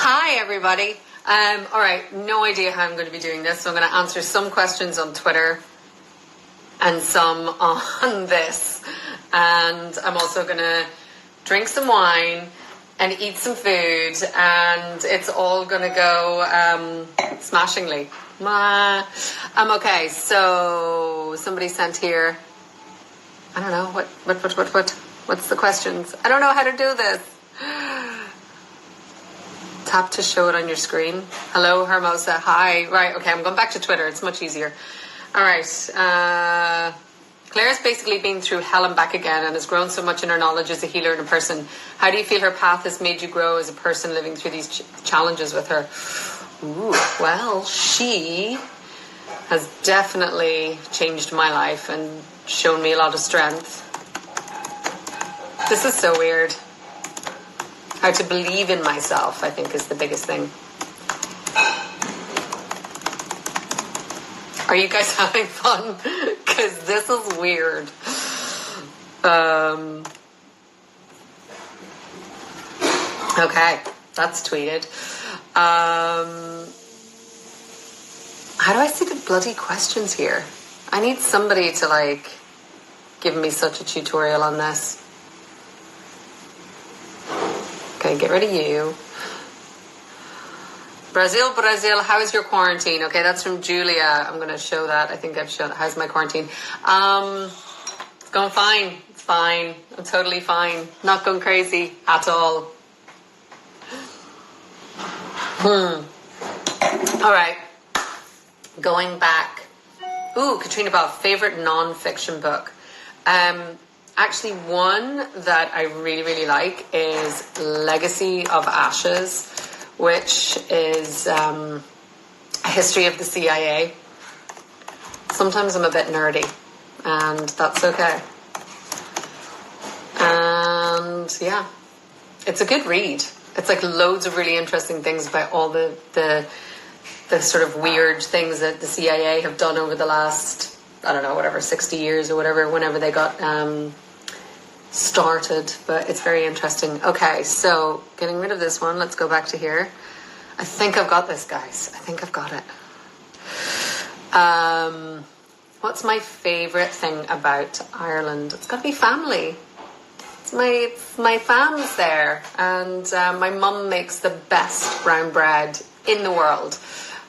Hi, everybody. All right, no idea how I'm going to be doing this, so I'm going to answer some questions on Twitter and some on this. And I'm also going to drink some wine and eat some food, and it's all going to go smashingly. Okay, so somebody sent here, I don't know, what's the questions? I don't know how to do this. Tap to show it on your screen. Hello, Hermosa. Hi. Right, okay, I'm going back to Twitter. It's much easier. All right. Claire's basically been through hell and back again and has grown so much in her knowledge as a healer and a person. How do you feel her path has made you grow as a person living through these challenges with her? Ooh, well, she has definitely changed my life and shown me a lot of strength. This is so weird. How to believe in myself, I think, is the biggest thing. Are you guys having fun? Because this is weird. Okay, that's tweeted. How do I see the bloody questions here? I need somebody to, give me such a tutorial on this. Okay, get rid of you. Brazil, how is your quarantine? Okay, that's from Julia. I'm going to show that. I think I've shown. How's my quarantine? It's going fine. It's fine. I'm totally fine. Not going crazy at all. All right. Going back. Ooh, Caitriona Balfe, favorite non-fiction book. Actually, one that I really, really like is Legacy of Ashes, which is a history of the CIA. Sometimes I'm a bit nerdy, and that's okay. And yeah, it's a good read. It's like loads of really interesting things about all the sort of weird things that the CIA have done over the last, I don't know, whatever, 60 years or whatever, whenever they got started. But it's very interesting. Okay, so getting rid of this one. Let's go back to here. I think I've got this, guys. I think I've got it. What's my favourite thing about Ireland? It's got to be family. It's my fam's there. And my mum makes the best brown bread in the world.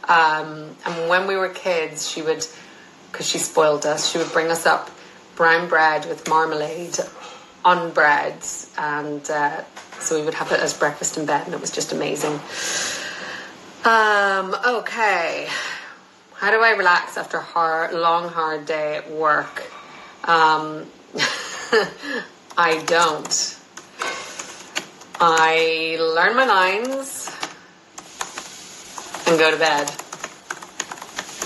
And when we were kids, she would, because she spoiled us, she would bring us up brown bread with marmalade on breads, and so we would have it as breakfast in bed, and it was just amazing. Okay, how do I relax after a long hard day at work? I don't. I learn my lines and go to bed.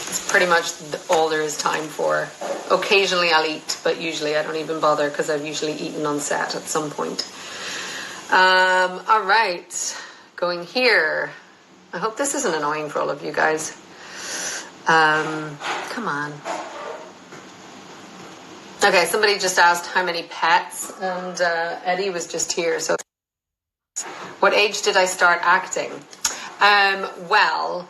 It's pretty much all there is time for. Occasionally I'll eat, but usually I don't even bother because I've usually eaten on set at some point. All right, going here. I hope this isn't annoying for all of you guys. Come on. Okay, somebody just asked how many pets, and Eddie was just here. So, what age did I start acting? Well,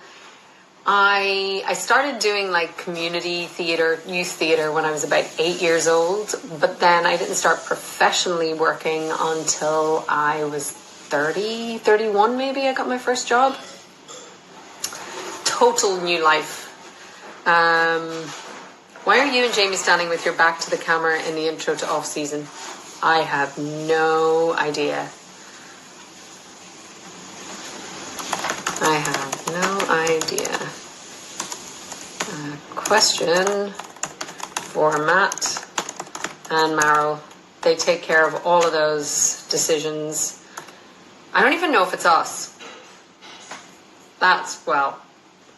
I started doing community theatre, youth theatre when I was about 8 years old, but then I didn't start professionally working until I was 30, 31 maybe. I got my first job. Total new life. Why are you and Jamie standing with your back to the camera in the intro to Off Season? I have no idea. I have no idea. Question for Matt and Meryl. They take care of all of those decisions. I don't even know if it's us. Well,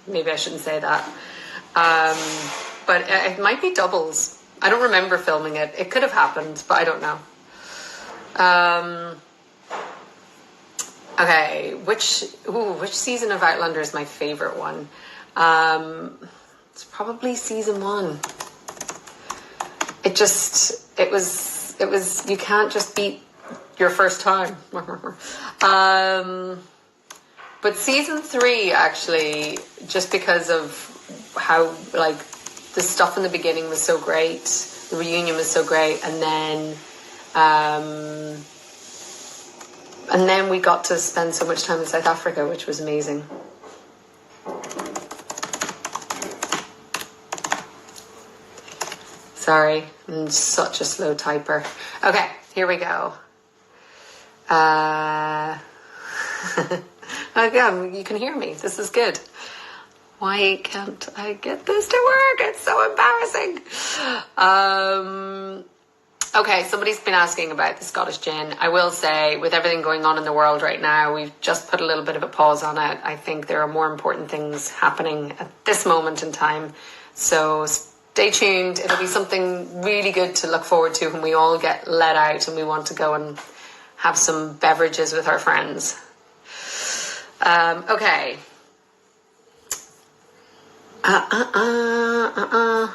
maybe I shouldn't say that. But it might be doubles. I don't remember filming it. It could have happened, but I don't know. Okay, which season of Outlander is my favorite one? It's probably season 1. It was, you can't just beat your first time. But season 3, actually, just because of how, like, the stuff in the beginning was so great, the reunion was so great, and then we got to spend so much time in South Africa, which was amazing. Sorry, I'm such a slow typer. Okay, here we go. Again, you can hear me. This is good. Why can't I get this to work? It's so embarrassing. Okay, somebody's been asking about the Scottish gin. I will say, with everything going on in the world right now, we've just put a little bit of a pause on it. I think there are more important things happening at this moment in time. So stay tuned. It'll be something really good to look forward to when we all get let out and we want to go and have some beverages with our friends. Okay.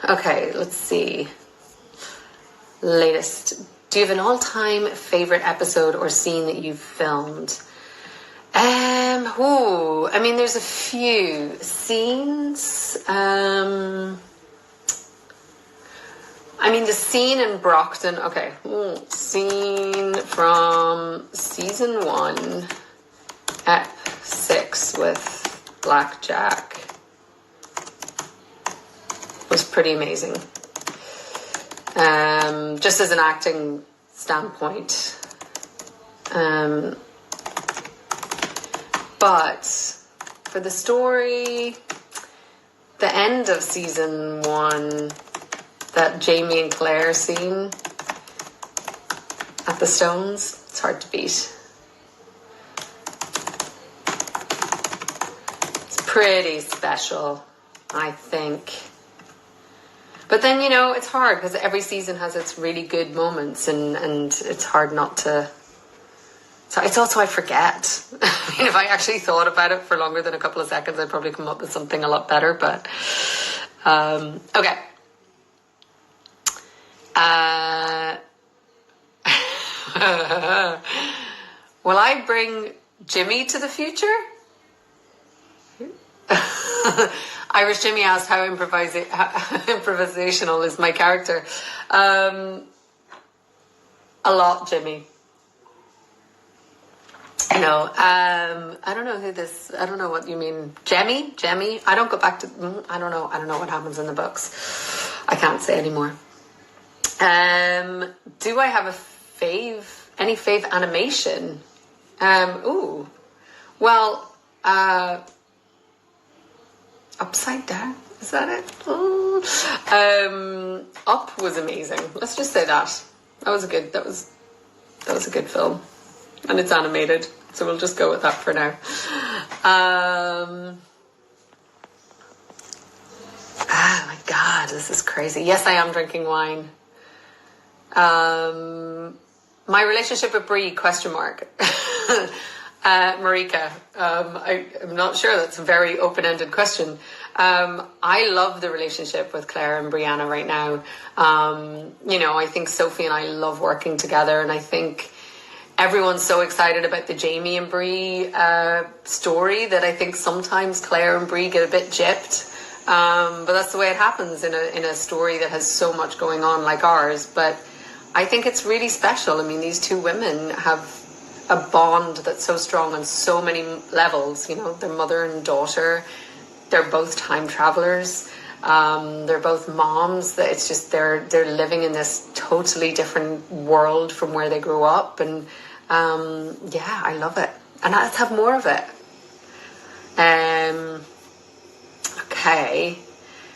Okay, let's see. Latest. Do you have an all-time favorite episode or scene that you've filmed? I mean, there's a few scenes. I mean, the scene in Brockton. Okay, scene from season 1, ep 6 with Blackjack was pretty amazing. Just as an acting standpoint. But for the story, the end of season 1, that Jamie and Claire scene at the Stones, it's hard to beat. It's pretty special, I think. But then, you know, it's hard because every season has its really good moments, and it's hard not to... So it's also, I forget. I mean, if I actually thought about it for longer than a couple of seconds, I'd probably come up with something a lot better, but... okay. Will I bring Jimmy to the future? Irish Jimmy asked how improvisational is my character. A lot, Jimmy. No, I don't know who this. I don't know what you mean, Jemmy. I don't go back to. I don't know what happens in the books. I can't say anymore. Do I have a fave? Any fave animation? Well, Upside Down, is that it? Up was amazing. Let's just say that. That was a good film. And it's animated, so we'll just go with that for now. Oh my God, this is crazy. Yes, I am drinking wine. My relationship with Brie, ? Marika, I'm not sure. That's a very open-ended question. I love the relationship with Claire and Brianna right now. You know, I think Sophie and I love working together, and I think everyone's so excited about the Jamie and Brie story that I think sometimes Claire and Brie get a bit gypped. But that's the way it happens in a story that has so much going on like ours. But I think it's really special. I mean, these two women have a bond that's so strong on so many levels. You know, they're mother and daughter. They're both time travelers. They're both moms. That it's just they're living in this totally different world from where they grew up. And yeah, I love it. And let's have more of it. Okay.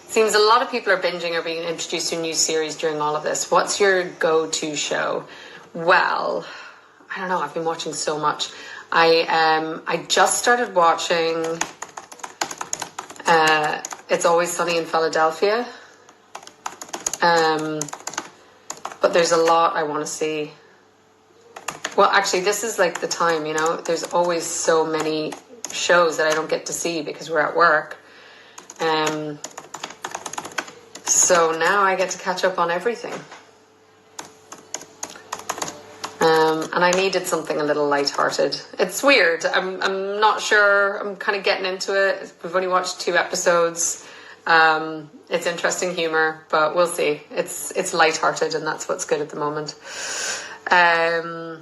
Seems a lot of people are binging or being introduced to a new series during all of this. What's your go-to show? Well, I don't know. I've been watching so much. I just started watching It's Always Sunny in Philadelphia. But there's a lot I want to see. Well, actually, this is like the time, you know. There's always so many shows that I don't get to see because we're at work. So now I get to catch up on everything. And and I needed something a little lighthearted. It's weird. I'm not sure. I'm kind of getting into it. We've only watched 2 episodes. It's interesting humor, but we'll see. It's lighthearted, and that's what's good at the moment. Oh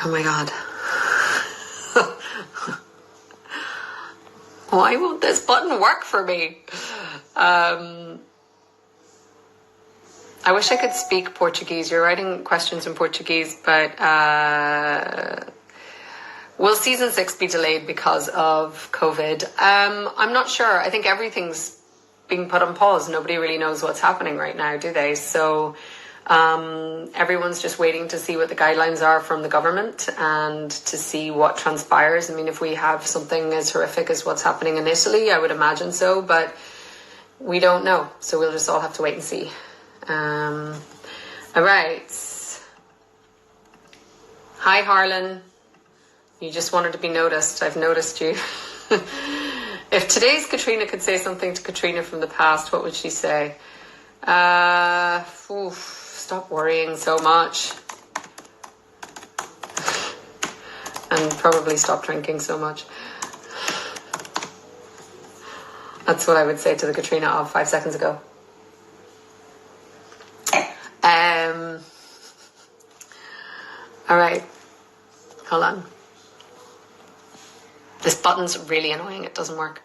my God. Why won't this button work for me? I wish I could speak Portuguese. You're writing questions in Portuguese, but will season 6 be delayed because of COVID? I'm not sure. I think everything's being put on pause. Nobody really knows what's happening right now, do they? So everyone's just waiting to see what the guidelines are from the government and to see what transpires. I mean, if we have something as horrific as what's happening in Italy, I would imagine so, but we don't know. So we'll just all have to wait and see. All right. Hi, Harlan. You just wanted to be noticed. I've noticed you. If today's Caitriona could say something to Caitriona from the past, what would she say? Stop worrying so much. And probably stop drinking so much. That's what I would say to the Caitriona of 5 seconds ago. All right. Hold on. This button's really annoying. It doesn't work.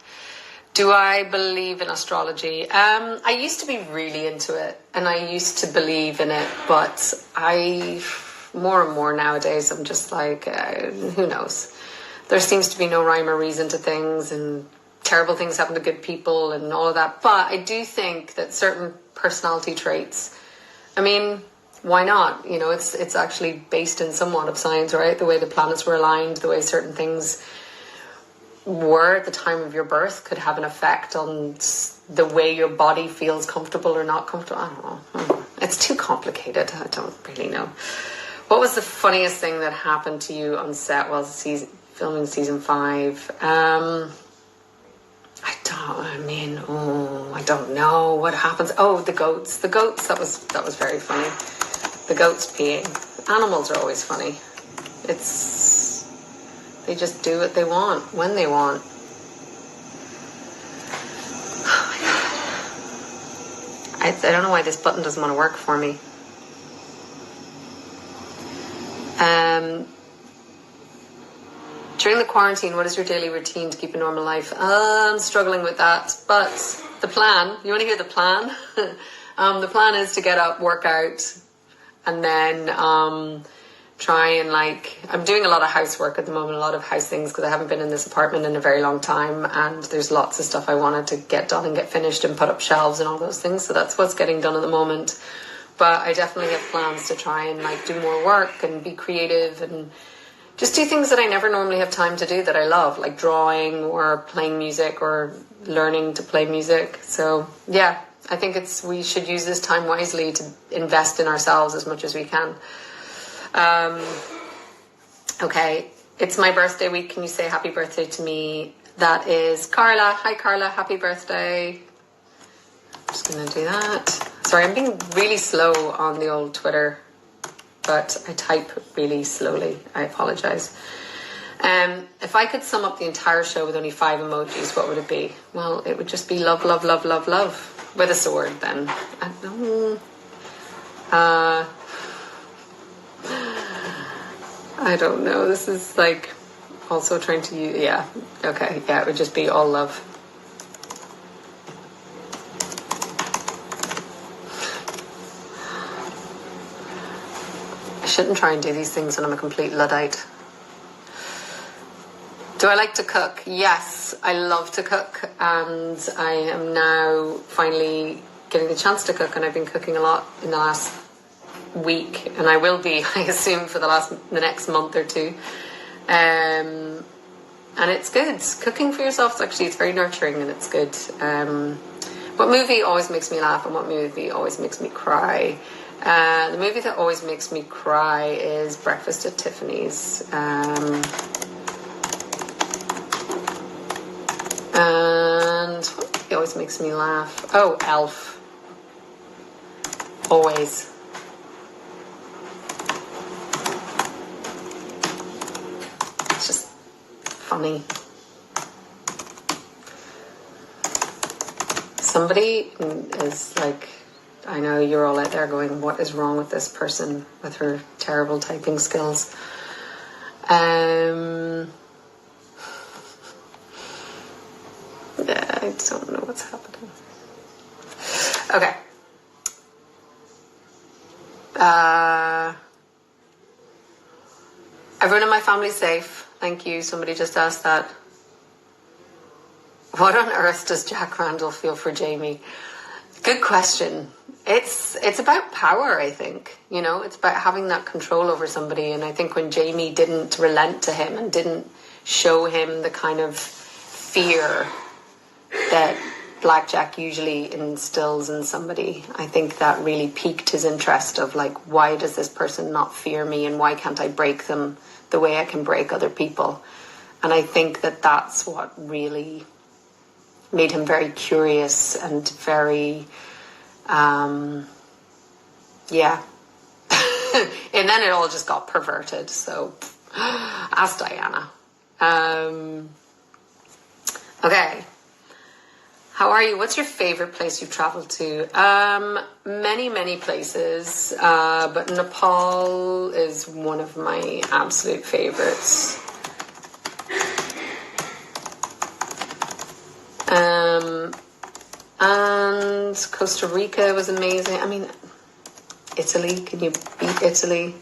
Do I believe in astrology? I used to be really into it, and I used to believe in it, but more and more nowadays, I'm just like, who knows? There seems to be no rhyme or reason to things, and terrible things happen to good people and all of that. But I do think that certain personality traits, I mean, why not? You know, it's actually based in somewhat of science, right? The way the planets were aligned, the way certain things were at the time of your birth could have an effect on the way your body feels comfortable or not comfortable. I don't know. It's too complicated. I don't really know. What was the funniest thing that happened to you on set while filming season 5? I don't know what happens. Oh, the goats. The goats, that was very funny. The goats peeing. Animals are always funny. They just do what they want, when they want. Oh my God. I don't know why this button doesn't want to work for me. During the quarantine, what is your daily routine to keep a normal life? I'm struggling with that, but the plan, you want to hear the plan? The plan is to get up, work out, and then try and I'm doing a lot of housework at the moment, a lot of house things, because I haven't been in this apartment in a very long time, and there's lots of stuff I wanted to get done and get finished and put up shelves and all those things. So that's what's getting done at the moment. But I definitely have plans to try and do more work and be creative and just do things that I never normally have time to do that I love, like drawing or playing music or learning to play music. So yeah, I think we should use this time wisely to invest in ourselves as much as we can. Okay, it's my birthday week. Can you say happy birthday to me? That is Carla. Hi Carla, happy birthday. I'm just gonna do that. Sorry, I'm being really slow on the old Twitter, but I type really slowly. I apologize. If I could sum up the entire show with only 5 emojis, what would it be? Well, it would just be love, love, love, love, love. With a sword, then. I don't know. This is also trying to use... Yeah. Okay. Yeah, it would just be all love. I shouldn't try and do these things when I'm a complete Luddite. Do I like to cook? Yes, I love to cook, and I am now finally getting the chance to cook, and I've been cooking a lot in the last week, and I will be, I assume, for the next month or 2. And it's good. Cooking for yourself, it's very nurturing, and it's good. What movie always makes me laugh, and what movie always makes me cry? The movie that always makes me cry is Breakfast at Tiffany's. And what movie always makes me laugh? Oh, Elf. Always. it's just funny. Somebody is like, I know you're all out there going, what is wrong with this person with her terrible typing skills? Yeah, I don't know what's happening. Okay. Everyone in my family's safe. Thank you. Somebody just asked that. What on earth does Jack Randall feel for Jamie? Good question. It's about power, I think. You know, it's about having that control over somebody. And I think when Jamie didn't relent to him and didn't show him the kind of fear that Blackjack usually instills in somebody, I think that really piqued his interest of like, why does this person not fear me, and why can't I break them the way I can break other people? And I think that that's what really made him very curious and very, yeah. And then it all just got perverted. So ask Diana. Okay. How are you? What's your favorite place you've traveled to? Many places, but Nepal is one of my absolute favorites. And Costa Rica was amazing. I mean, Italy, can you beat Italy?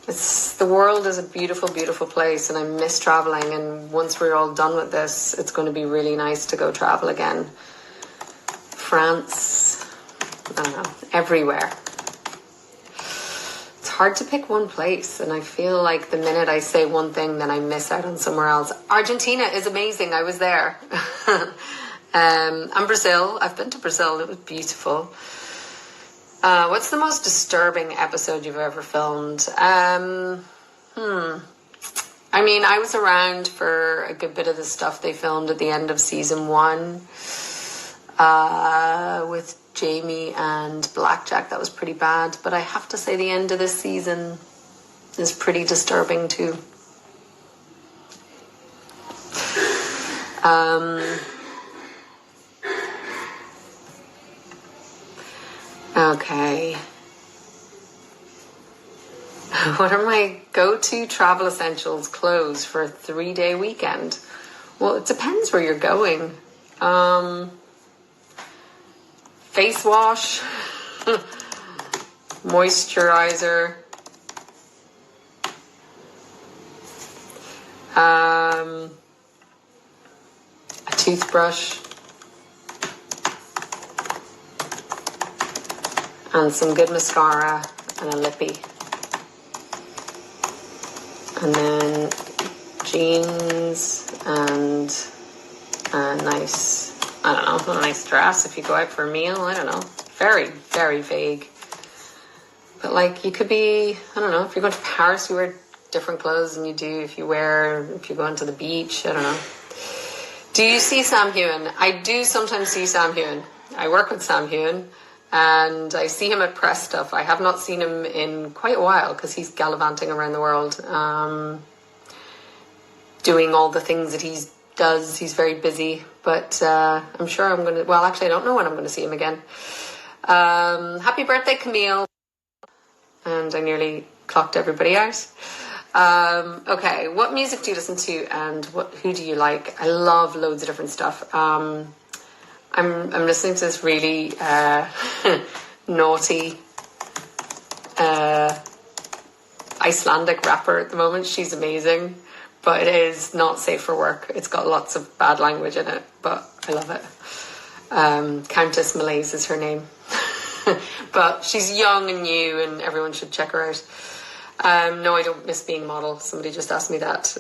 The world is a beautiful, beautiful place, and I miss traveling. And once we're all done with this, it's going to be really nice to go travel again. France, I don't know, everywhere. It's hard to pick one place, and I feel like the minute I say one thing, then I miss out on somewhere else. Argentina is amazing. I was there. And Brazil. I've been to Brazil. It was beautiful. What's the most disturbing episode you've ever filmed? I mean, I was around for a good bit of the stuff they filmed at the end of season 1 with Jamie and Blackjack. That was pretty bad. But I have to say the end of this season is pretty disturbing too. Okay. What are my go-to travel essentials clothes for a 3-day weekend? Well, it depends where you're going. Face wash, moisturizer, a toothbrush, and some good mascara and a lippy. And then jeans and a nice, I don't know, a nice dress if you go out for a meal. I don't know. Very, very vague. But like, you could be, I don't know, if you're going to Paris, you wear different clothes than you do if you're going to the beach. I don't know. Do you see Sam Heughan? I do sometimes see Sam Heughan. I work with Sam Heughan. And I see him at press stuff. I have not seen him in quite a while because he's gallivanting around the world, doing all the things that he does. He's very busy, but I'm sure I'm going to... Well, actually, I don't know when I'm going to see him again. Happy birthday, Camille. And I nearly clocked everybody out. Okay, what music do you listen to and who do you like? I love loads of different stuff. I'm listening to this really naughty Icelandic rapper at the moment. She's amazing, but it is not safe for work. It's got lots of bad language in it, but I love it. Countess Malaise is her name. But she's young and new and everyone should check her out. No, I don't miss being a model. Somebody just asked me that.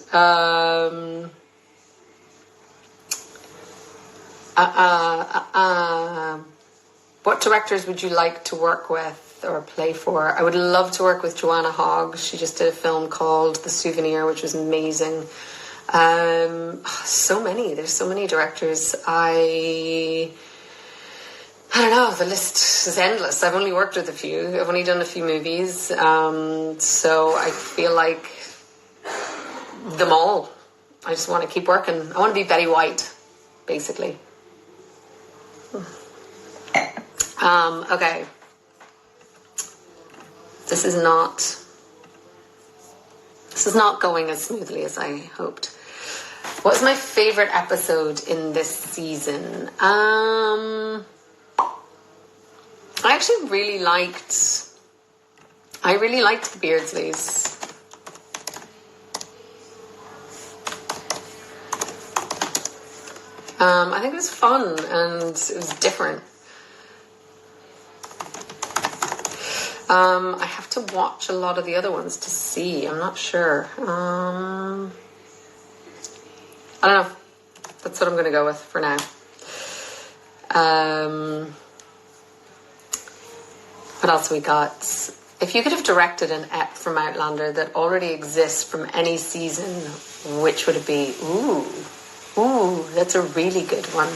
What directors would you like to work with or play for? I would love to work with Joanna Hogg. She just did a film called The Souvenir, which was amazing. So many. There's so many directors. I don't know. The list is endless. I've only worked with a few. I've only done a few movies. So I feel like them all. I just want to keep working. I want to be Betty White, basically. Okay. This is not going as smoothly as I hoped. What was my favorite episode in this season? I actually really liked the Beardsleys. I think it was fun and it was different. I have to watch a lot of the other ones to see. I'm not sure. I don't know. That's what I'm going to go with for now. What else we got? If you could have directed an ep from Outlander that already exists from any season, which would it be? Ooh, that's a really good one.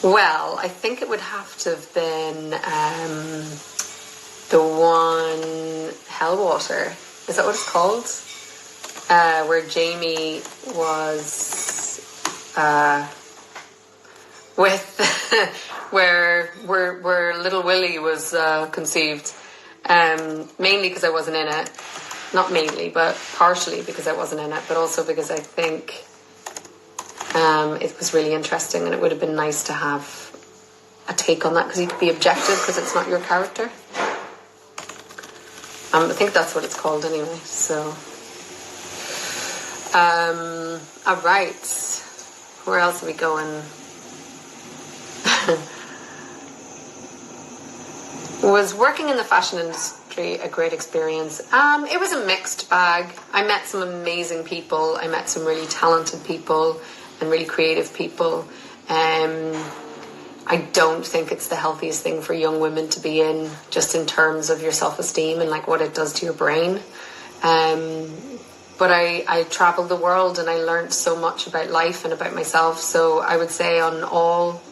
Well, I think it would have to have been the one Hellwater. Is that what it's called? Where Jamie was where little Willie was conceived. Mainly because I wasn't in it. Not mainly, but partially because I wasn't in it, but also because I think it was really interesting, and it would have been nice to have a take on that because you could be objective because it's not your character. I think that's what it's called anyway. So, all right. Where else are we going? Was working in the fashion industry a great experience? It was a mixed bag. I met some amazing people. I met some really talented people and really creative people. I don't think it's the healthiest thing for young women to be in, just in terms of your self-esteem and like what it does to your brain. But I traveled the world and I learned so much about life and about myself. So I would say on all,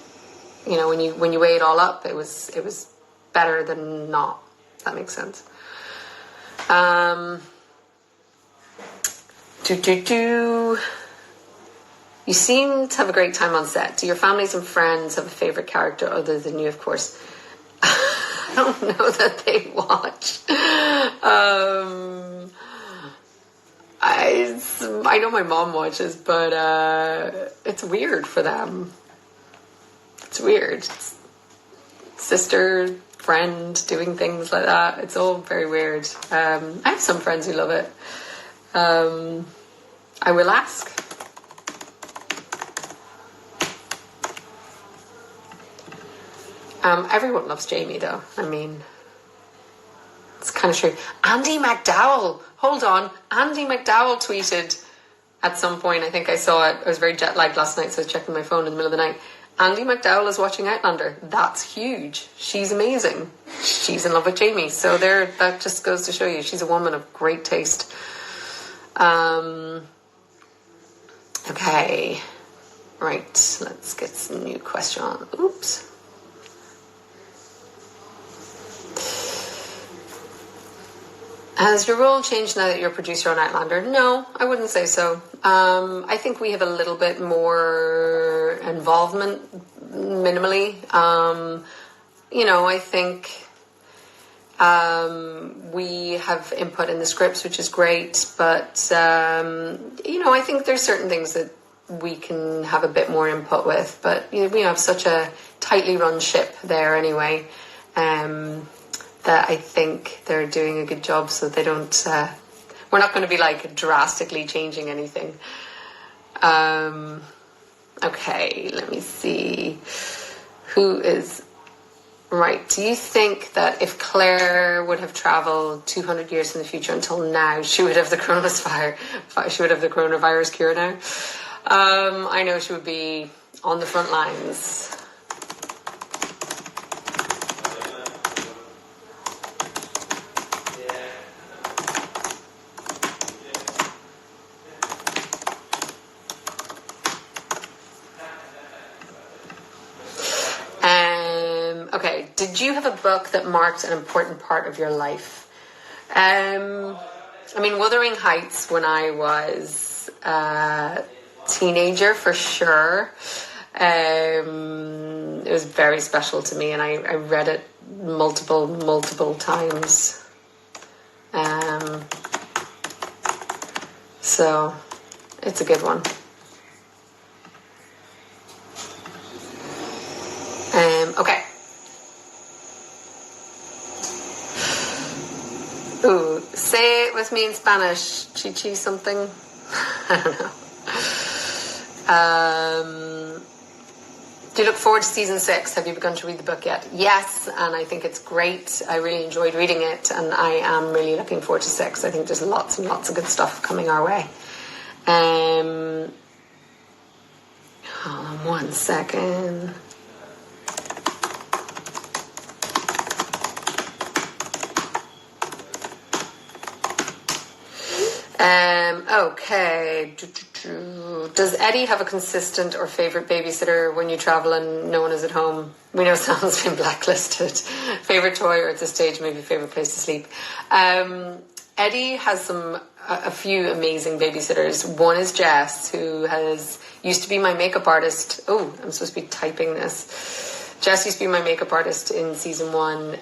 when you weigh it all up, it was better than not. If that makes sense. You seem to have a great time on set. Do your families and friends have a favourite character other than you, of course? I don't know that they watch. I know my mom watches, but it's weird for them. It's weird. It's sister, friend, doing things like that. It's all very weird. I have some friends who love it. I will ask. Everyone loves Jamie, though. I mean, it's kind of true. Andy McDowell. Hold on. Andy McDowell tweeted at some point. I think I saw it. I was very jet lagged last night, so I was checking my phone in the middle of the night. Andy McDowell is watching Outlander. That's huge. She's amazing. She's in love with Jamie. So that just goes to show you she's a woman of great taste. Okay. Right. Let's get some new question on. Oops. Has your role changed now that you're a producer on Outlander? No, I wouldn't say so. I think we have a little bit more involvement, minimally. I think we have input in the scripts, which is great. But, I think there's certain things that we can have a bit more input with. But, we have such a tightly run ship there anyway. That I think they're doing a good job, so they don't. We're not going to be like drastically changing anything. Okay, let me see. Who is right? Do you think that if Claire would have travelled 200 years in the future until now, she would have the coronavirus cure now? I know she would be on the front lines. Okay, did you have a book that marked an important part of your life? I mean, Wuthering Heights when I was a teenager for sure. It was very special to me, and I read it multiple times. So it's a good one. Okay. Ooh, say it with me in Spanish. Chichi something. I don't know. Do you look forward to season 6? Have you begun to read the book yet? Yes, and I think it's great. I really enjoyed reading it, and I am really looking forward to 6. I think there's lots and lots of good stuff coming our way. Hold on 1 second. Okay. Does Eddie have a consistent or favourite babysitter when you travel and no one is at home? We know Sam's been blacklisted. Favourite toy, or at this stage maybe favourite place to sleep? Eddie has a few amazing babysitters. One is Jess, who used to be my makeup artist. Oh, I'm supposed to be typing this. Jess used to be my makeup artist in season 1.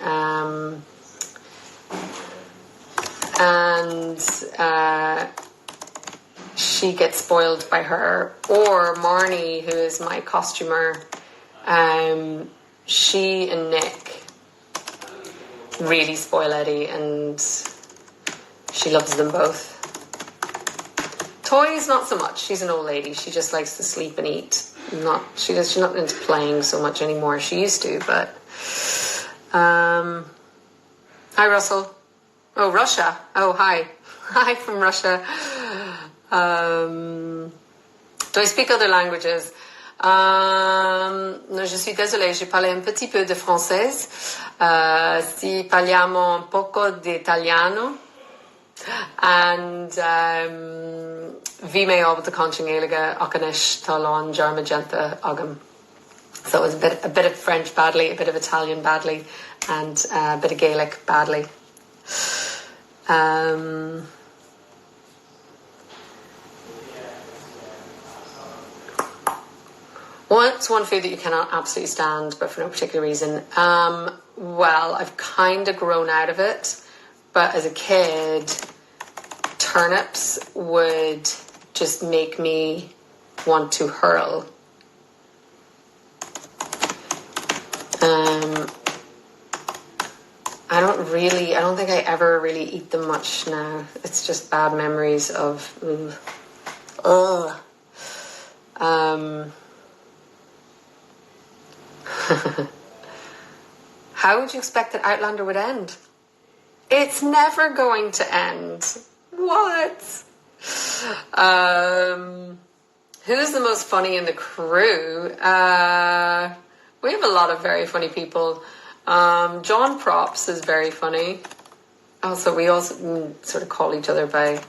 And she gets spoiled by her. Or Marnie, who is my costumer, she and Nick really spoil Eddie, and she loves them both. Toys, not so much. She's an old lady. She just likes to sleep and eat. She's not into playing so much anymore. She used to, but hi, Russell. Oh, Russia. Oh, hi. Hi from Russia. Do I speak other languages? Je suis désolée, j'ai parlé un petit peu de française. Si parliamo un poco di italiano. And vi me ob the conching éige achanish talon jarmagenta agam. So it was a bit of French badly, a bit of Italian badly, and a bit of Gaelic badly. What's one food that you cannot absolutely stand, but for no particular reason? Well, I've kind of grown out of it, but as a kid, turnips would just make me want to hurl. I don't think I ever really eat them much now. It's just bad memories of, How would you expect that Outlander would end? It's never going to end. What? Who's the most funny in the crew? We have a lot of very funny people. John Props is very funny. We also sort of call each other by...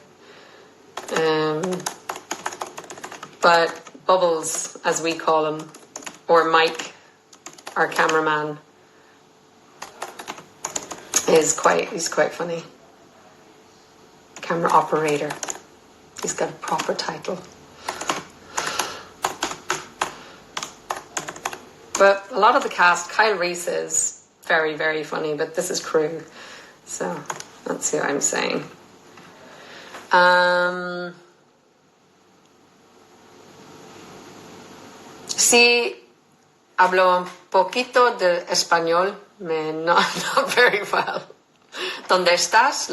but Bubbles, as we call him, or Mike, our cameraman, he's quite funny. Camera operator. He's got a proper title. But a lot of the cast, Kyle Reese is very, very funny, but this is crew. So let's see what I'm saying. Sí, hablo un poquito de español, not very well. ¿Dónde estás?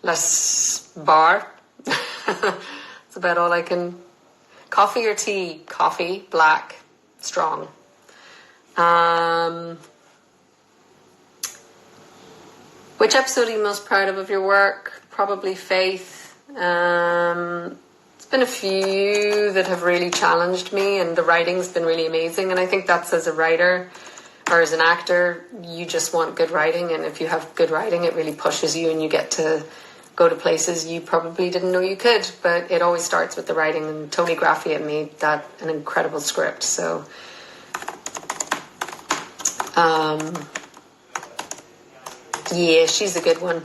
Las bar. That's about all I can. Coffee or tea? Coffee, black, strong. Which episode are you most proud of your work? Probably Faith. It's been a few that have really challenged me, and the writing's been really amazing. And I think that's, as a writer or as an actor, you just want good writing, and if you have good writing, it really pushes you and you get to go to places you probably didn't know you could. But it always starts with the writing, and Tony Graffiet made that an incredible script. So yeah, she's a good one.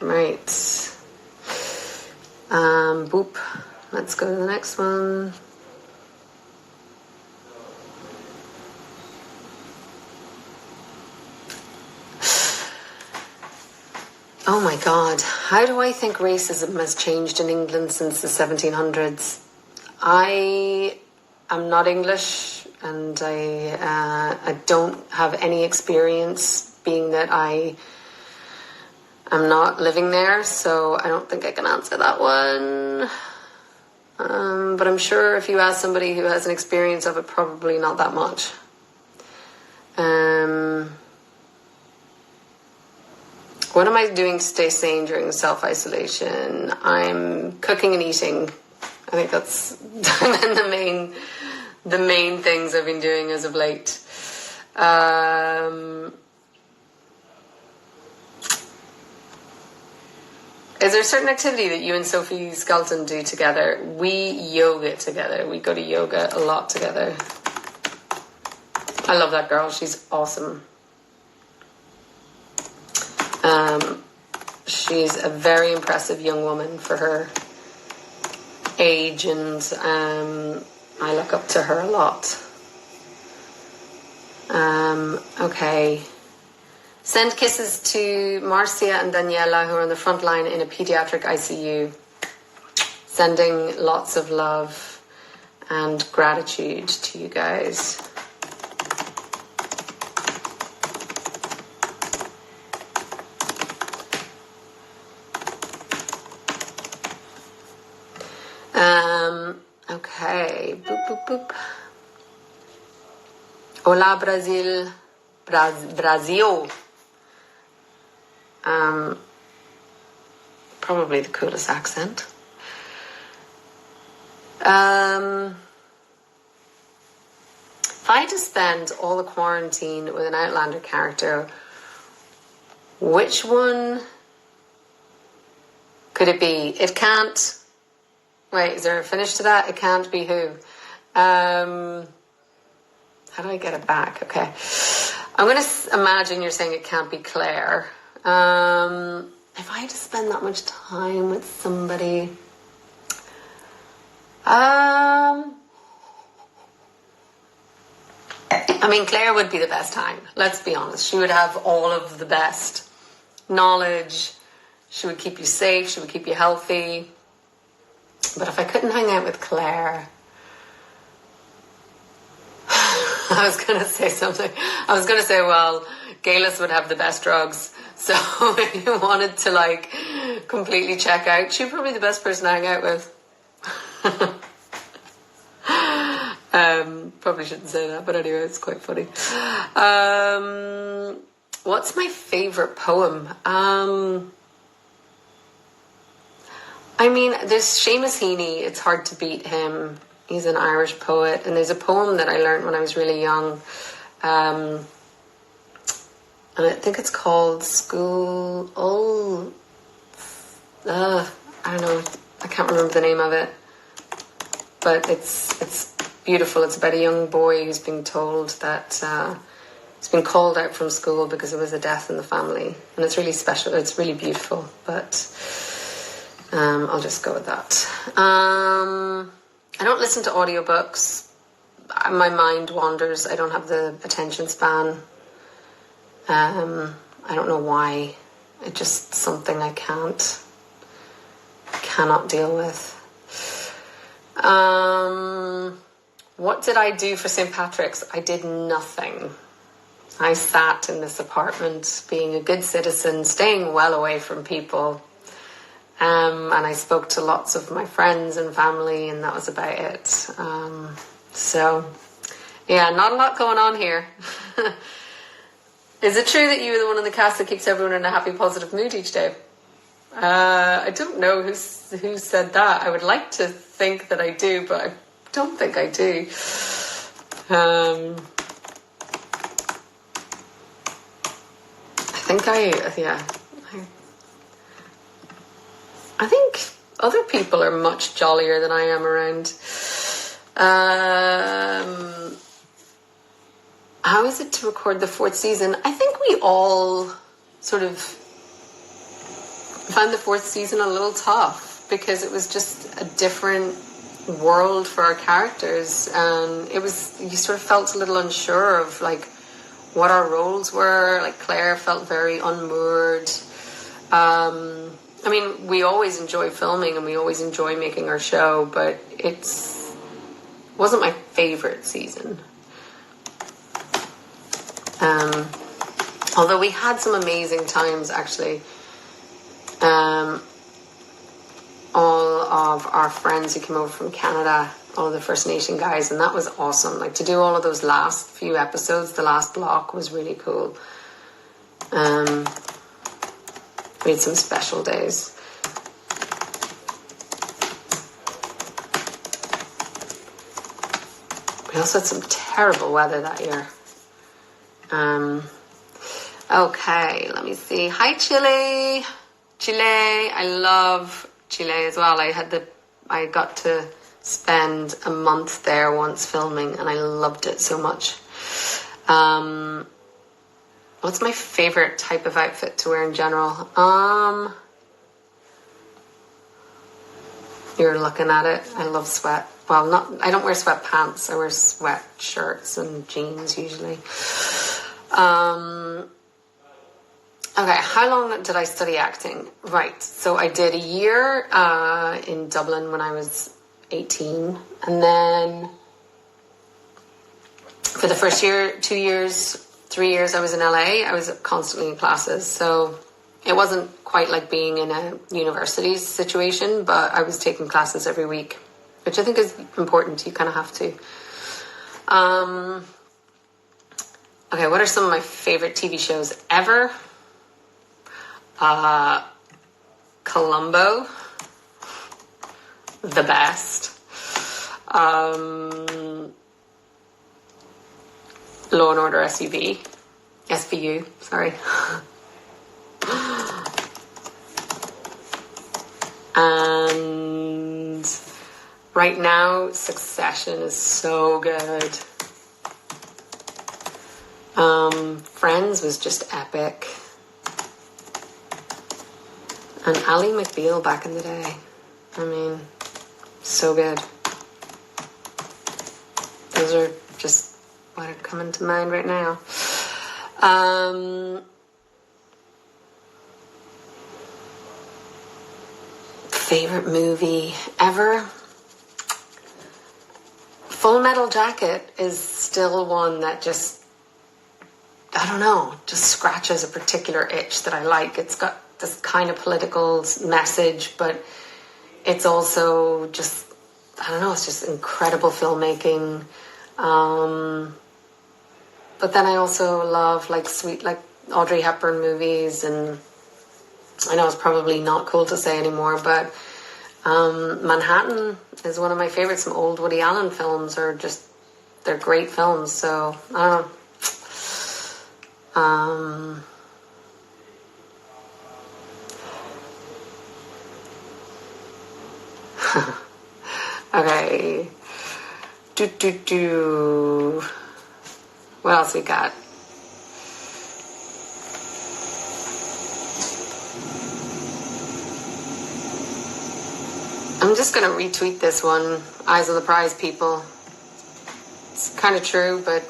Right. Boop. Let's go to the next one. Oh my God. How do I think racism has changed in England since the 1700s? I am not English, and I don't have any experience, being that I am not living there, so I don't think I can answer that one. But I'm sure if you ask somebody who has an experience of it, probably not that much. What am I doing to stay sane during self-isolation? I'm cooking and eating. I think that's the main things I've been doing as of late. Is there a certain activity that you and Sophie Skelton do together? We yoga together. We go to yoga a lot together. I love that girl. She's awesome. She's a very impressive young woman for her age, and I look up to her a lot. Okay. Send kisses to Marcia and Daniela, who are on the front line in a pediatric ICU. Sending lots of love and gratitude to you guys. Okay. Boop, boop, boop. Hola, Brazil. Brazil. Probably the coolest accent. If I had to spend all the quarantine with an Outlander character, which one could it be? It can't... Wait, is there a finish to that? It can't be who? How do I get it back? Okay. I'm going to imagine you're saying it can't be Claire. If I had to spend that much time with somebody... I mean, Claire would be the best time. Let's be honest. She would have all of the best knowledge. She would keep you safe. She would keep you healthy. But if I couldn't hang out with Claire... I was going to say something. I was going to say, well, Galis would have the best drugs. So if you wanted to, like, completely check out, she'd probably be the best person to hang out with. Probably shouldn't say that, but anyway, it's quite funny. What's my favourite poem? I mean, there's Seamus Heaney. It's hard to beat him. He's an Irish poet. And there's a poem that I learned when I was really young. And I think it's called School... I don't know. I can't remember the name of it. But it's beautiful. It's about a young boy who's being told that he's been called out from school because there was a death in the family. And it's really special. It's really beautiful. But I'll just go with that. I don't listen to audiobooks. My mind wanders. I don't have the attention span. I don't know why. It's just something I cannot deal with. What did I do for St. Patrick's? I did nothing. I sat in this apartment being a good citizen, staying well away from people. And I spoke to lots of my friends and family, and that was about it. So, yeah, not a lot going on here. Is it true that you're the one in the cast that keeps everyone in a happy, positive mood each day? I don't know who said that. I would like to think that I do, but I don't think I do. I think other people are much jollier than I am around. How is it to record the 4th season? I think we all sort of found the fourth season a little tough because it was just a different world for our characters, and you sort of felt a little unsure of like what our roles were. Like Claire felt very unmoored. I mean, we always enjoy filming and we always enjoy making our show, but wasn't my favorite season. Although we had some amazing times, actually. All of our friends who came over from Canada, all of the First Nation guys, and that was awesome. Like, to do all of those last few episodes, the last block was really cool. We had some special days. We also had some terrible weather that year. Okay, let me see. Hi, Chile. I love Chile as well. I got to spend a month there once filming, and I loved it so much. What's my favorite type of outfit to wear in general? You're looking at it. I love sweat. Well, I don't wear sweatpants. I wear sweat shirts and jeans usually. Okay, how long did I study acting? Right, so I did a year in Dublin when I was 18, and then for the first year, 2 years, 3 years I was in LA. I was constantly in classes, so it wasn't quite like being in a university situation, but I was taking classes every week, which I think is important. You kind of have to. Okay, what are some of my favorite TV shows ever? Columbo, the best. Law and Order SVU, sorry. And right now, Succession is so good. Friends was just epic. And Ally McBeal back in the day. I mean, so good. Those are just what are coming to mind right now. Favorite movie ever? Full Metal Jacket is still one that just, I don't know, just scratches a particular itch that I like. It's got this kind of political message, but it's also just, I don't know, it's just incredible filmmaking. But then I also love like Audrey Hepburn movies, and I know it's probably not cool to say anymore, but Manhattan is one of my favorites. Some old Woody Allen films they're great films, so I don't know. Okay. What else we got? I'm just going to retweet this one. Eyes on the prize, people. It's kind of true, but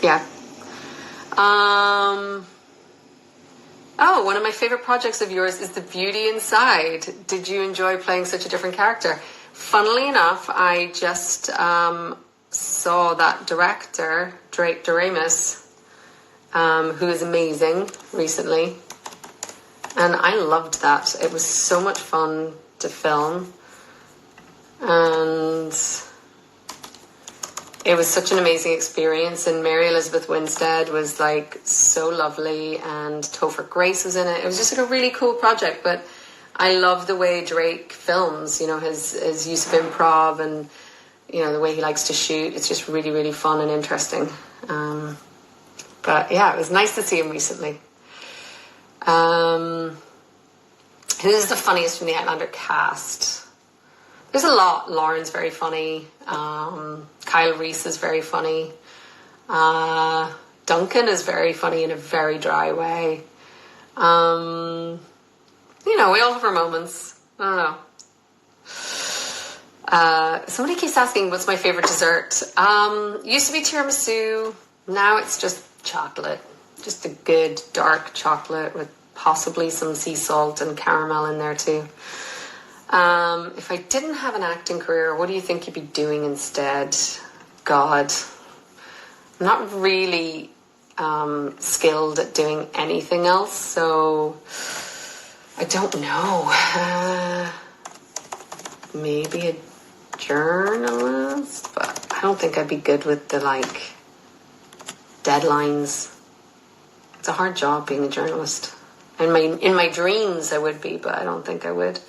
yeah. Oh, one of my favorite projects of yours is The Beauty Inside. Did you enjoy playing such a different character? Funnily enough, I just saw that director, Drake Doremus, who is amazing, recently. And I loved that. It was so much fun to film. And it was such an amazing experience. And Mary Elizabeth Winstead was like so lovely. And Topher Grace was in it. It was just like a really cool project. But I love the way Drake films, you know, his use of improv and, you know, the way he likes to shoot. It's just really, really fun and interesting. But yeah, it was nice to see him recently. Who's the funniest from the Outlander cast? There's a lot. Lauren's very funny. Kyle Reese is very funny. Duncan is very funny in a very dry way. You know, we all have our moments. I don't know. Somebody keeps asking, what's my favorite dessert? Used to be tiramisu. Now it's just chocolate. Just a good dark chocolate with possibly some sea salt and caramel in there too. If I didn't have an acting career, what do you think you'd be doing instead? God, I'm not really skilled at doing anything else, so I don't know. Maybe a journalist, but I don't think I'd be good with the deadlines. It's a hard job being a journalist. In my dreams I would be, but I don't think I would.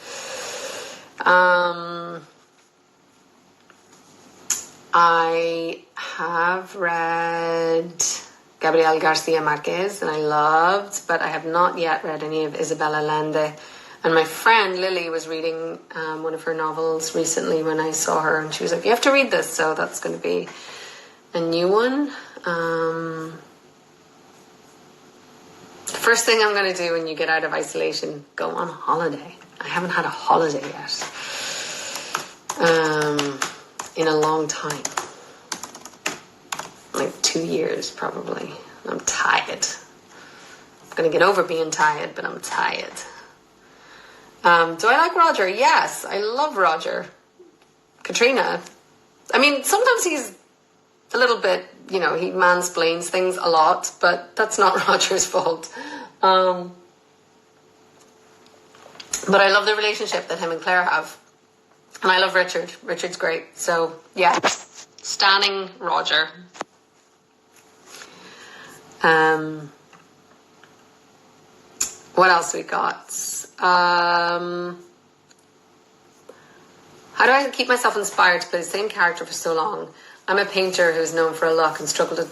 I have read Gabriel Garcia Marquez, and I loved, but I have not yet read any of Isabel Allende. And my friend Lily was reading one of her novels recently when I saw her, and she was like, you have to read this, so that's going to be a new one. The first thing I'm going to do when you get out of isolation, go on holiday. I haven't had a holiday yet. In a long time. Like 2 years, probably. I'm tired. I'm going to get over being tired, but I'm tired. Do I like Roger? Yes, I love Roger. Caitriona. I mean, sometimes he's a little bit, he mansplains things a lot, but that's not Roger's fault. But I love the relationship that him and Claire have. And I love Richard. Richard's great. So, yeah. Standing Roger. What else we got? How do I keep myself inspired to play the same character for so long? I'm a painter who's known for a look and struggle to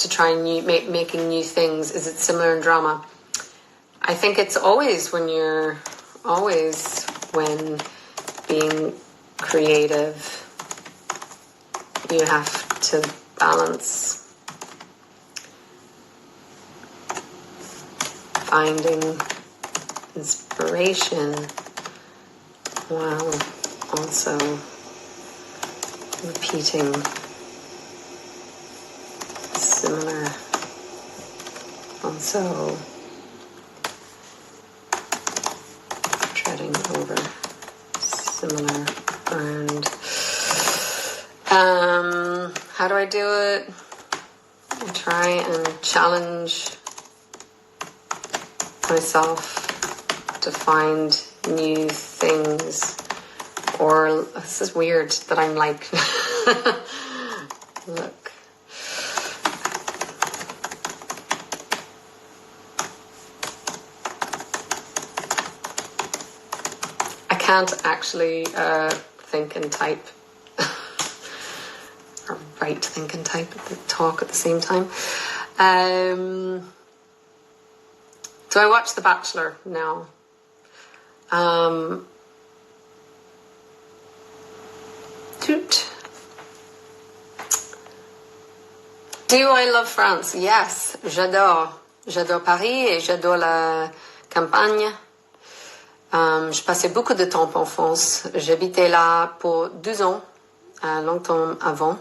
try making new things. Is it similar in drama? I think it's always when being creative, you have to balance finding inspiration while also repeating similar, also treading over similar ground. How do I do it? I try and challenge myself to find new things. Or this is weird that I'm like, look. I can't actually think and type. Or write, think and type, talk at the same time. Do I watch The Bachelor? No. Do I love France? Yes, j'adore. J'adore Paris et j'adore la campagne. Je passais beaucoup de temps en France. J'habitais là pour 12 ans, longtemps avant.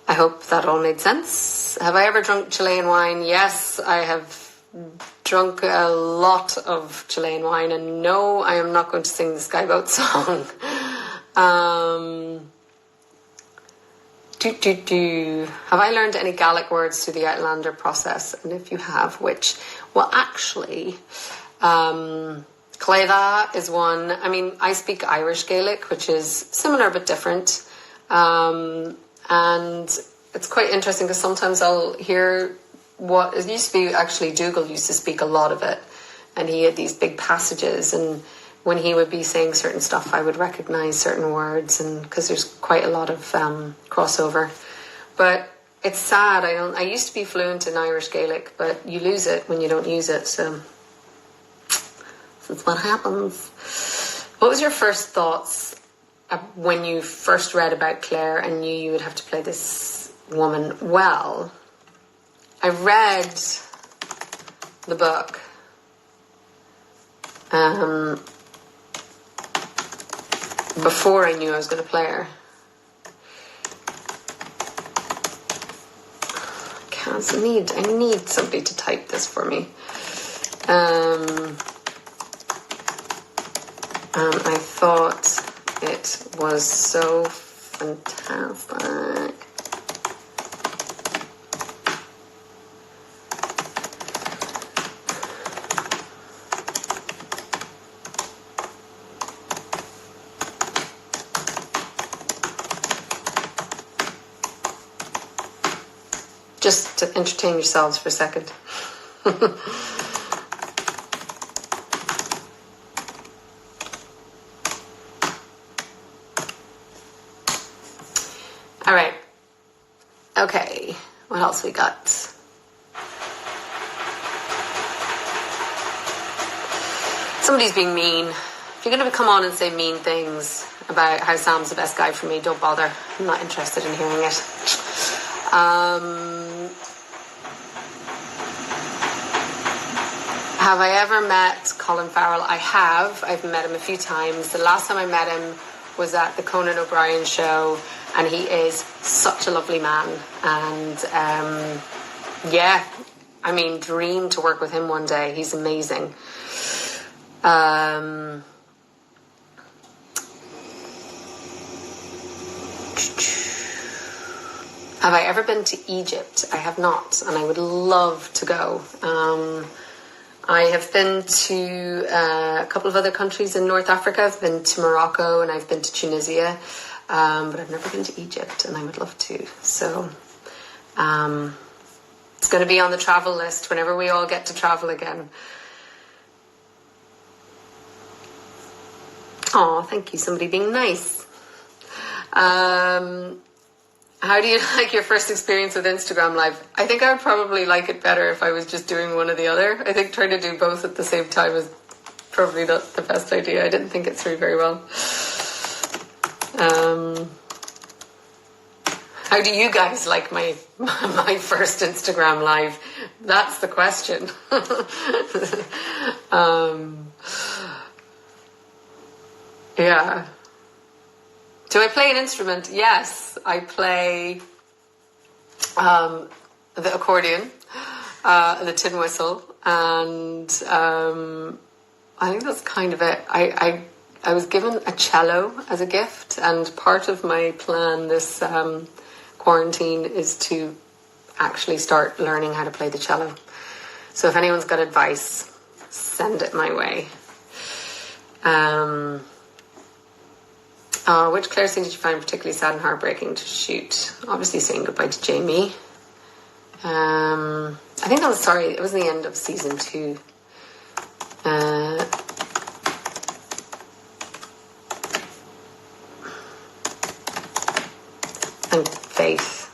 I hope that all made sense. Have I ever drunk Chilean wine? Yes, I have drunk a lot of Chilean wine, and no, I am not going to sing the Skyboat song. Have I learned any Gaelic words through the Outlander process? And if you have, which? Well, actually, Cleva is one. I mean, I speak Irish Gaelic, which is similar but different. And it's quite interesting because sometimes I'll hear what it used to be. Actually, Dougal used to speak a lot of it, and he had these big passages, and when he would be saying certain stuff, I would recognize certain words, and because there's quite a lot of crossover. But it's sad. I used to be fluent in Irish Gaelic, but you lose it when you don't use it. So that's what happens. What was your first thoughts when you first read about Claire and knew you would have to play this woman? Well, I read the book. Before I knew I was going to play her. I need somebody to type this for me. And I thought it was so fantastic. Just to entertain yourselves for a second. All right. Okay. What else we got? Somebody's being mean. If you're going to come on and say mean things about how Sam's the best guy for me, don't bother. I'm not interested in hearing it. Have I ever met Colin Farrell? I have. I've met him a few times. The last time I met him was at the Conan O'Brien show, and he is such a lovely man. And yeah, I mean, dream to work with him one day. He's amazing. Have I ever been to Egypt? I have not, and I would love to go. I have been to a couple of other countries in North Africa. I've been to Morocco and I've been to Tunisia, but I've never been to Egypt, and I would love to. So it's going to be on the travel list whenever we all get to travel again. Oh, thank you. Somebody being nice. How do you like your first experience with Instagram Live? I think I would probably like it better if I was just doing one or the other. I think trying to do both at the same time is probably not the best idea. I didn't think it through very well. How do you guys like my first Instagram Live? That's the question. Yeah. Do I play an instrument? Yes, I play the accordion, the tin whistle, and I think that's kind of it. I was given a cello as a gift, and part of my plan this quarantine is to actually start learning how to play the cello. So if anyone's got advice, send it my way. Which Claire scene did you find particularly sad and heartbreaking to shoot? Obviously saying goodbye to Jamie. I think that was, it was the end of season 2. And Faith.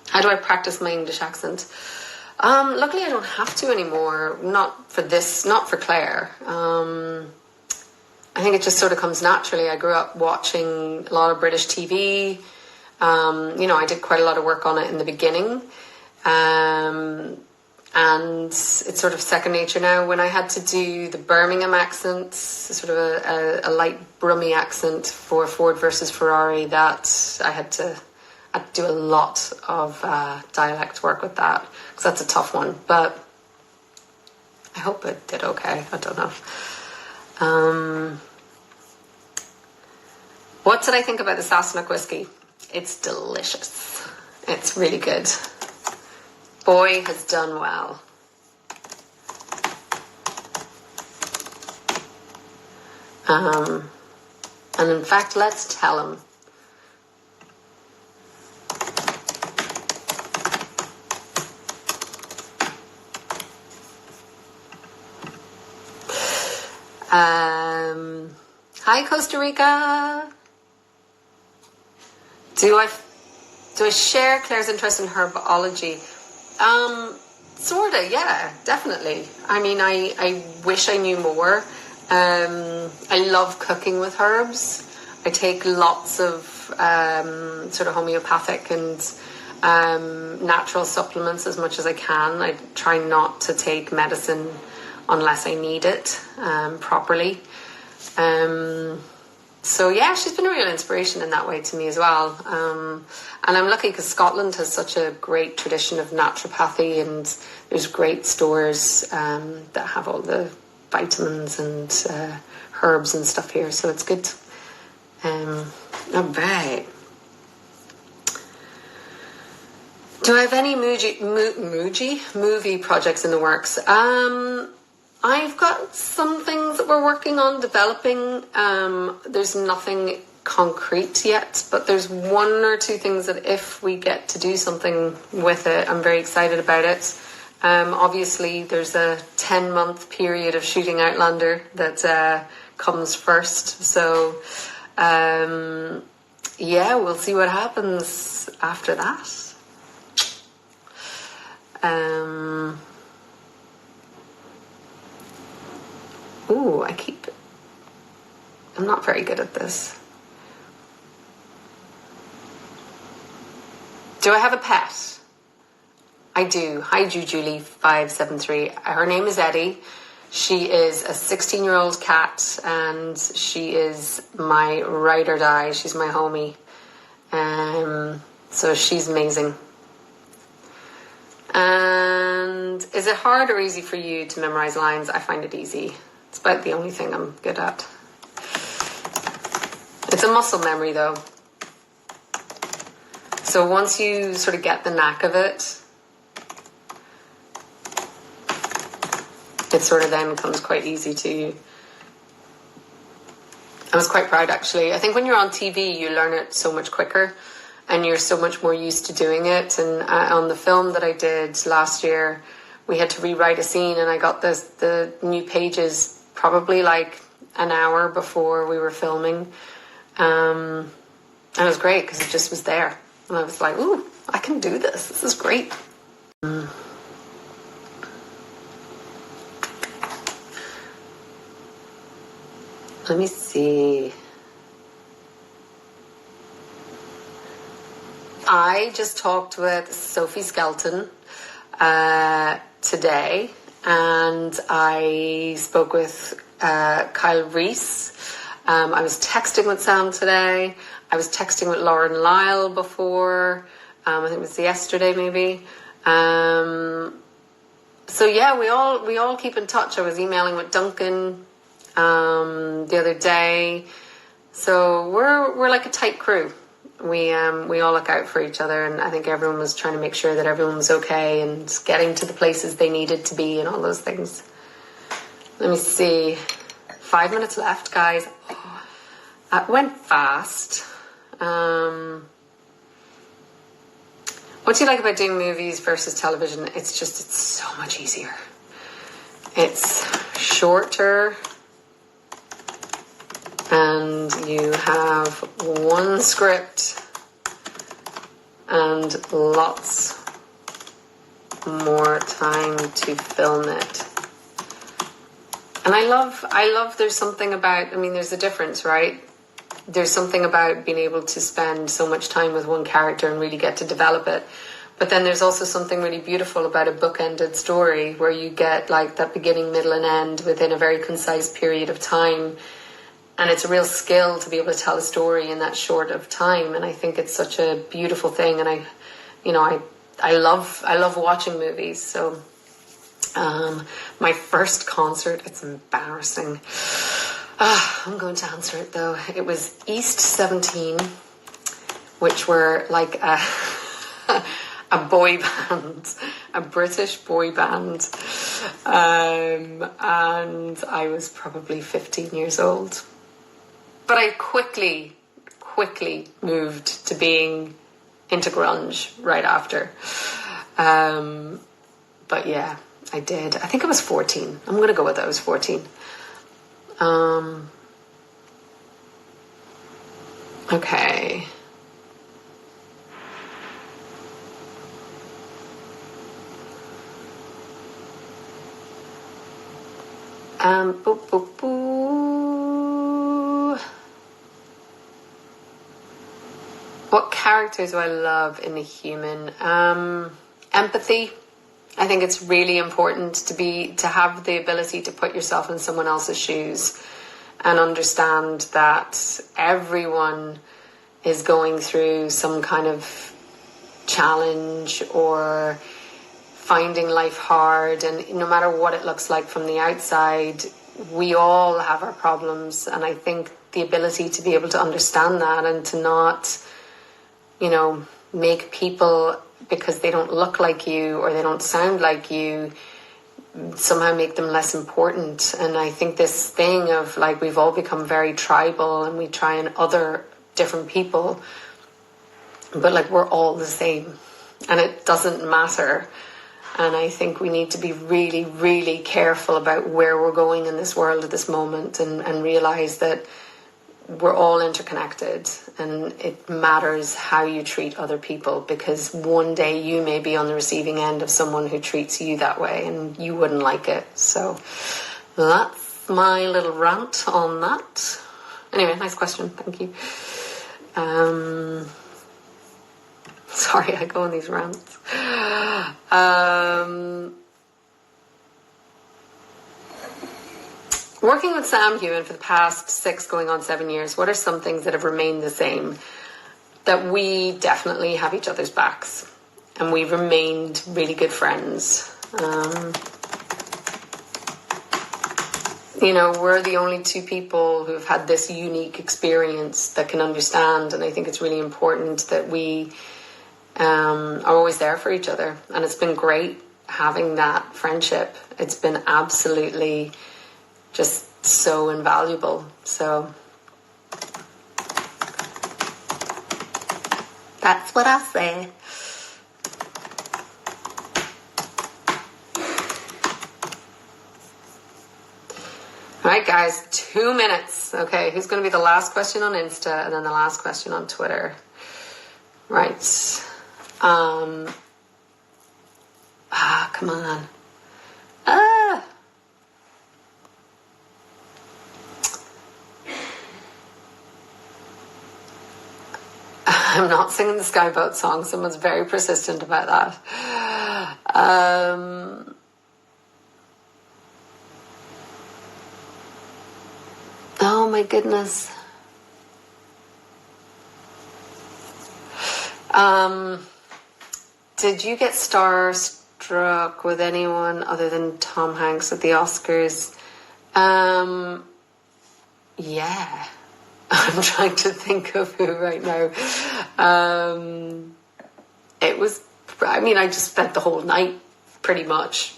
How do I practice my English accent? Luckily I don't have to anymore. Not for this, not for Claire. I think it just sort of comes naturally. I grew up watching a lot of British TV. I did quite a lot of work on it in the beginning. And it's sort of second nature now. When I had to do the Birmingham accent, sort of a light Brummy accent for Ford versus Ferrari, that I had to do a lot of dialect work with that, because that's a tough one, but I hope it did okay. I don't know. What did I think about the Sassenach whiskey? It's delicious. It's really good. Boy has done well. And in fact, let's tell him. Hi, Costa Rica. Do I share Claire's interest in herbology? Sorta, yeah, definitely. I mean, I wish I knew more. I love cooking with herbs. I take lots of sort of homeopathic and natural supplements as much as I can. I try not to take medicine unless I need it properly. So yeah, she's been a real inspiration in that way to me as well. And I'm lucky because Scotland has such a great tradition of naturopathy, and there's great stores that have all the vitamins and herbs and stuff here, so it's good. All right. Do I have any movie projects in the works? I've got some things that we're working on developing. There's nothing concrete yet, but there's one or two things that if we get to do something with it, I'm very excited about it. Obviously, there's a 10-month period of shooting Outlander that comes first. So, yeah, we'll see what happens after that. Ooh, I'm not very good at this. Do I have a pet? I do. Hi, Julie573. Her name is Eddie. She is a 16-year-old cat, and she is my ride or die. She's my homie. So she's amazing. And is it hard or easy for you to memorize lines? I find it easy. It's about the only thing I'm good at. It's a muscle memory, though. So once you sort of get the knack of it, it sort of then becomes quite easy to you. I was quite proud, actually. I think when you're on TV, you learn it so much quicker and you're so much more used to doing it. And on the film that I did last year, we had to rewrite a scene, and I got the new pages probably like an hour before we were filming. And it was great because it just was there. And I was like, ooh, I can do this. This is great. Let me see. I just talked with Sophie Skelton today, and I spoke with Kyle Reese. I was texting with Sam today. I was texting with Lauren Lyle before. I think it was yesterday, maybe. So yeah, we all keep in touch. I was emailing with Duncan the other day. So we're like a tight crew. We all look out for each other, and I think everyone was trying to make sure that everyone was okay and getting to the places they needed to be and all those things. Let me see. 5 minutes left, guys. Oh, that went fast. What do you like about doing movies versus television? It's so much easier. It's shorter, and you have one script and lots more time to film it. And I love there's something about, there's a difference, right? There's something about being able to spend so much time with one character and really get to develop it. But then there's also something really beautiful about a bookended story where you get like that beginning, middle and end within a very concise period of time. And it's a real skill to be able to tell a story in that short of time. And I think it's such a beautiful thing. And I love watching movies. So my first concert, it's embarrassing. I'm going to answer it though. It was East 17, which were like a boy band, a British boy band. And I was probably 15 years old. But I quickly moved to being into grunge right after. But yeah, I did. I think I was 14. I'm going to go with that. I was 14. Okay. Boop, boop, boop. What characters do I love in a human? Empathy. I think it's really important to have the ability to put yourself in someone else's shoes and understand that everyone is going through some kind of challenge or finding life hard, and no matter what it looks like from the outside, we all have our problems. And I think the ability to be able to understand that and to not, make people, because they don't look like you or they don't sound like you, somehow make them less important. And I think this thing of like, we've all become very tribal and we try and other different people, but like, we're all the same and it doesn't matter. And I think we need to be really, really careful about where we're going in this world at this moment, and realize that we're all interconnected, and it matters how you treat other people, because one day you may be on the receiving end of someone who treats you that way and you wouldn't like it. So that's my little rant on that. Anyway, nice question. Thank you. Sorry, I go on these rants. Working with Sam Hewen for the past 6 going on 7 years, what are some things that have remained the same? That we definitely have each other's backs and we've remained really good friends. We're the only 2 people who've had this unique experience that can understand, and I think it's really important that we are always there for each other. And it's been great having that friendship. It's been absolutely just so invaluable. So that's what I say. All right, guys, 2 minutes. Okay, who's going to be the last question on Insta and then the last question on Twitter? Right. Come on. I'm not singing the Skyboat song. Someone's very persistent about that. Oh my goodness. Did you get starstruck with anyone other than Tom Hanks at the Oscars? Yeah. I'm trying to think of who right now. I just spent the whole night pretty much.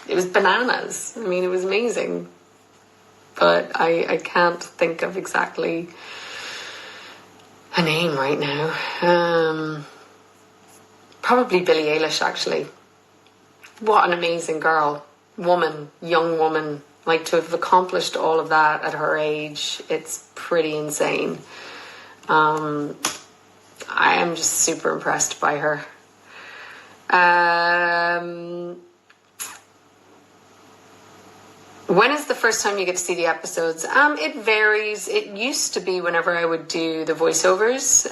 It was bananas. It was amazing. But I can't think of exactly a name right now. Probably Billie Eilish, actually. What an amazing young woman. Like, to have accomplished all of that at her age, it's pretty insane. I am just super impressed by her. When is the first time you get to see the episodes? It varies. It used to be whenever I would do the voiceovers,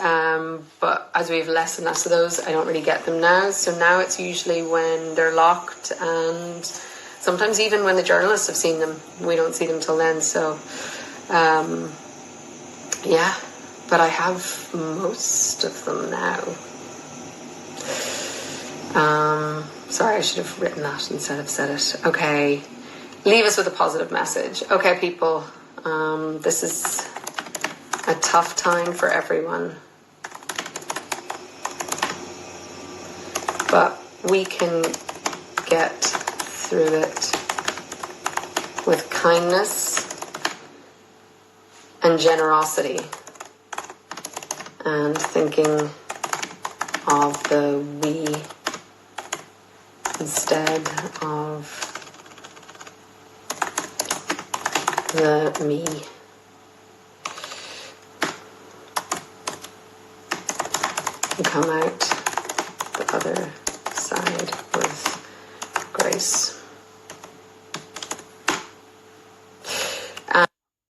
but as we have less and less of those, I don't really get them now. So now it's usually when they're locked, and sometimes even when the journalists have seen them, we don't see them till then. So, yeah, but I have most of them now. Sorry, I should have written that instead of said it. Okay. Leave us with a positive message. Okay, people, this is a tough time for everyone. But we can get through it with kindness and generosity, and thinking of the we instead of the me. And come out the other side with grace.